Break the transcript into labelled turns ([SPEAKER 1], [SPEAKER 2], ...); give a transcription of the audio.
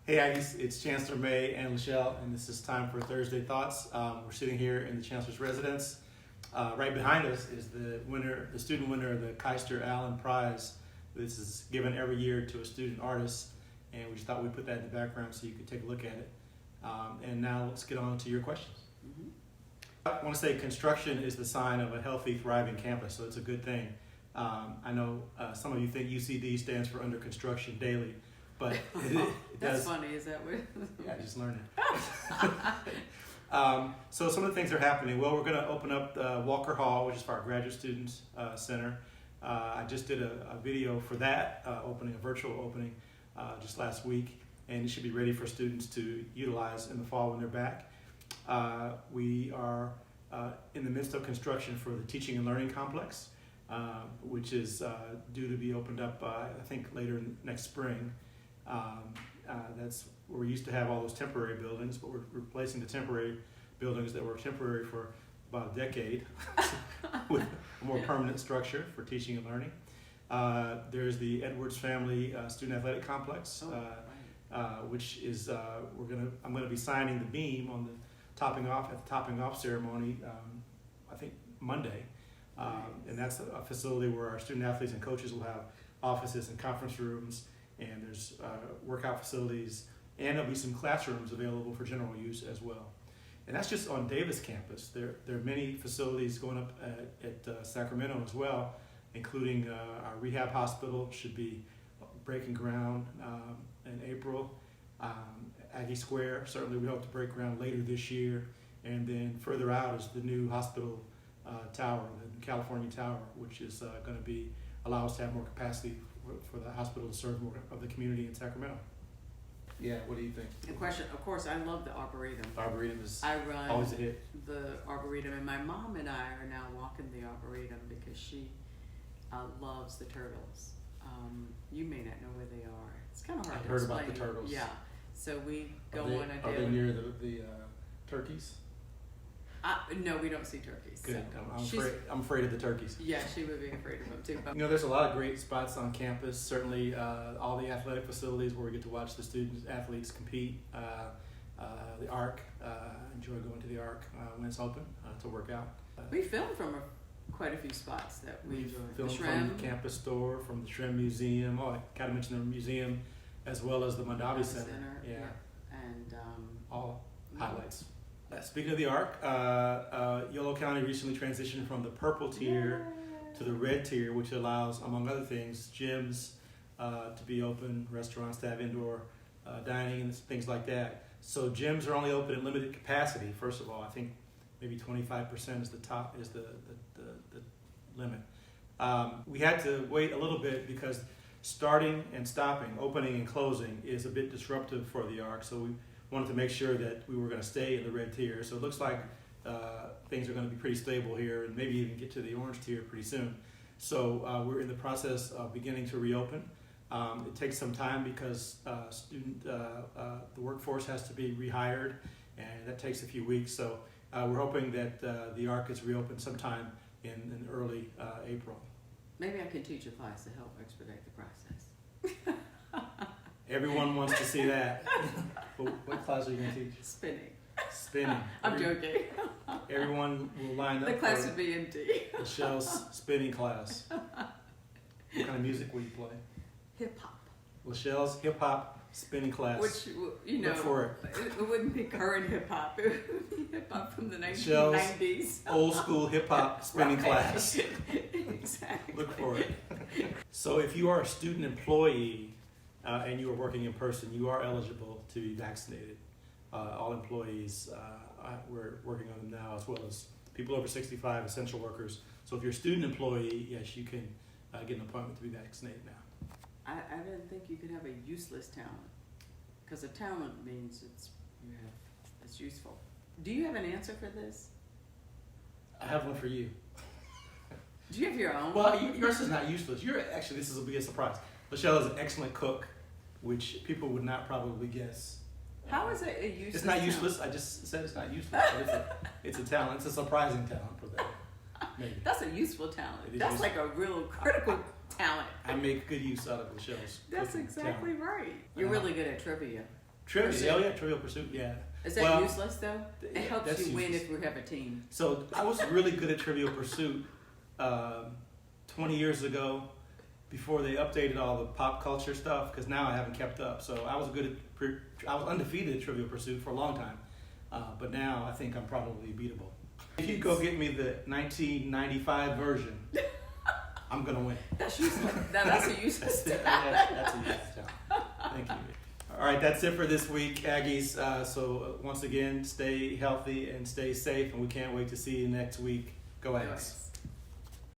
[SPEAKER 1] Hey Aggies, it's Chancellor May and LeShelle, and this is time for Thursday Thoughts. We're sitting here in the Chancellor's residence. Right behind us is the student winner of the Keister Allen Prize. This is given every year to a student artist, and we just thought we'd put that in the background so you could take a look at it. And now let's get on to your questions. Mm-hmm. I want to say construction is the sign of a healthy, thriving campus, so it's a good thing. I know some of you think UCD stands for under construction daily, but it
[SPEAKER 2] That's
[SPEAKER 1] does.
[SPEAKER 2] funny, is that what?
[SPEAKER 1] Yeah, I just learned it. So some of the things are happening. Well, we're going to open up Walker Hall, which is for our graduate students center. I just did a video for that opening, a virtual opening, just last week, and it should be ready for students to utilize in the fall when they're back. We are in the midst of construction for the Teaching and Learning Complex, which is due to be opened up, I think, later next spring. That's where we used to have all those temporary buildings, but we're replacing the temporary buildings that were temporary for about a decade with a more permanent structure for teaching and learning. There's the Edwards Family Student Athletic Complex, which is I'm gonna be signing the beam on the topping off ceremony. I think Monday, and that's a facility where our student athletes and coaches will have offices and conference rooms. And there's workout facilities, and there'll be some classrooms available for general use as well. And that's just on Davis campus. There are many facilities going up at Sacramento as well, including our rehab hospital should be breaking ground in April. Aggie Square, certainly we hope to break ground later this year. And then further out is the new hospital tower, the California Tower, which is going to allow us to have more capacity for the hospital to serve more of the community in Sacramento. Yeah, what do you think?
[SPEAKER 2] The question, of course, I love the Arboretum.
[SPEAKER 1] Arboretum is
[SPEAKER 2] I run
[SPEAKER 1] always a hit.
[SPEAKER 2] The Arboretum, and my mom and I are now walking the Arboretum because she loves the turtles. You may not know where they are. It's kind of hard to explain.
[SPEAKER 1] I've heard about the turtles.
[SPEAKER 2] Yeah, so we go on a
[SPEAKER 1] Are they
[SPEAKER 2] daily.
[SPEAKER 1] near the turkeys?
[SPEAKER 2] No, we don't see turkeys.
[SPEAKER 1] Good.
[SPEAKER 2] So
[SPEAKER 1] I'm afraid of the turkeys.
[SPEAKER 2] Yeah, she would be afraid of them too. But
[SPEAKER 1] There's a lot of great spots on campus. Certainly, all the athletic facilities where we get to watch the students, athletes compete. The Arc, enjoy going to the Arc when it's open to work out.
[SPEAKER 2] we filmed from quite a few spots that we
[SPEAKER 1] filmed from the campus store, from the Shrimp Museum. Oh, I gotta mention the museum, as well as the Mondavi Center. Yeah,
[SPEAKER 2] and
[SPEAKER 1] all highlights. Speaking of the Arc, Yolo County recently transitioned from the purple tier to the red tier, which allows, among other things, gyms to be open, restaurants to have indoor dining and things like that. So gyms are only open at limited capacity. First of all, I think maybe 25% is the limit. We had to wait a little bit because starting and stopping, opening and closing is a bit disruptive for the Arc. So we wanted to make sure that we were going to stay in the red tier. So it looks like things are going to be pretty stable here and maybe even get to the orange tier pretty soon. So we're in the process of beginning to reopen. It takes some time because the workforce has to be rehired, and that takes a few weeks. So we're hoping that the Arc is reopened sometime in early April.
[SPEAKER 2] maybe I can teach a class to help expedite the process.
[SPEAKER 1] Everyone wants to see that. What class are you going to teach? Spinning.
[SPEAKER 2] I'm joking.
[SPEAKER 1] Everyone will line up.
[SPEAKER 2] The class
[SPEAKER 1] for
[SPEAKER 2] would be empty.
[SPEAKER 1] LeShelle's spinning class. What kind of music will you play?
[SPEAKER 2] Hip hop.
[SPEAKER 1] LeShelle's hip hop spinning class.
[SPEAKER 2] Which,
[SPEAKER 1] Look for it.
[SPEAKER 2] It wouldn't be current hip hop. It would be hip hop from the
[SPEAKER 1] LeShelle's
[SPEAKER 2] 1990s.
[SPEAKER 1] old school hip hop spinning
[SPEAKER 2] Right.
[SPEAKER 1] class.
[SPEAKER 2] Exactly.
[SPEAKER 1] Look for it. So if you are a student employee and you are working in person, you are eligible to be vaccinated. All employees, we're working on them now, as well as people over 65, essential workers. So if you're a student employee, yes, you can get an appointment to be vaccinated now.
[SPEAKER 2] I didn't think you could have a useless talent, because a talent means it's useful. Do you have an answer for this?
[SPEAKER 1] I have one for you.
[SPEAKER 2] Do you have your own?
[SPEAKER 1] Well, yours is not useless. This will be a surprise. LeShelle is an excellent cook, which people would not probably guess.
[SPEAKER 2] How is it a useless?
[SPEAKER 1] It's not
[SPEAKER 2] talent?
[SPEAKER 1] useless. I just said it's not useless. But it's a talent. It's a surprising talent for that. Maybe.
[SPEAKER 2] That's a useful talent.
[SPEAKER 1] It is
[SPEAKER 2] That's
[SPEAKER 1] useful.
[SPEAKER 2] like a real critical talent.
[SPEAKER 1] I make good use out of LeShelle's.
[SPEAKER 2] That's
[SPEAKER 1] cooking
[SPEAKER 2] exactly
[SPEAKER 1] talent.
[SPEAKER 2] right. You're really good at trivia.
[SPEAKER 1] Trivia,
[SPEAKER 2] Pursuit.
[SPEAKER 1] oh yeah, Trivial Pursuit, yeah.
[SPEAKER 2] Is that
[SPEAKER 1] Well,
[SPEAKER 2] useless though? It helps
[SPEAKER 1] that's
[SPEAKER 2] you win
[SPEAKER 1] useless.
[SPEAKER 2] if we have a team.
[SPEAKER 1] So I was really good at Trivial Pursuit 20 years ago, before they updated all the pop culture stuff, because now I haven't kept up. So I was I was undefeated at Trivial Pursuit for a long time, but now I think I'm probably beatable. If you go get me the 1995 version, I'm gonna win.
[SPEAKER 2] That's useless. That's a useless
[SPEAKER 1] That's a useless talent. Thank you. All right, that's it for this week, Aggies. So once again, stay healthy and stay safe, and we can't wait to see you next week. Go Aggies.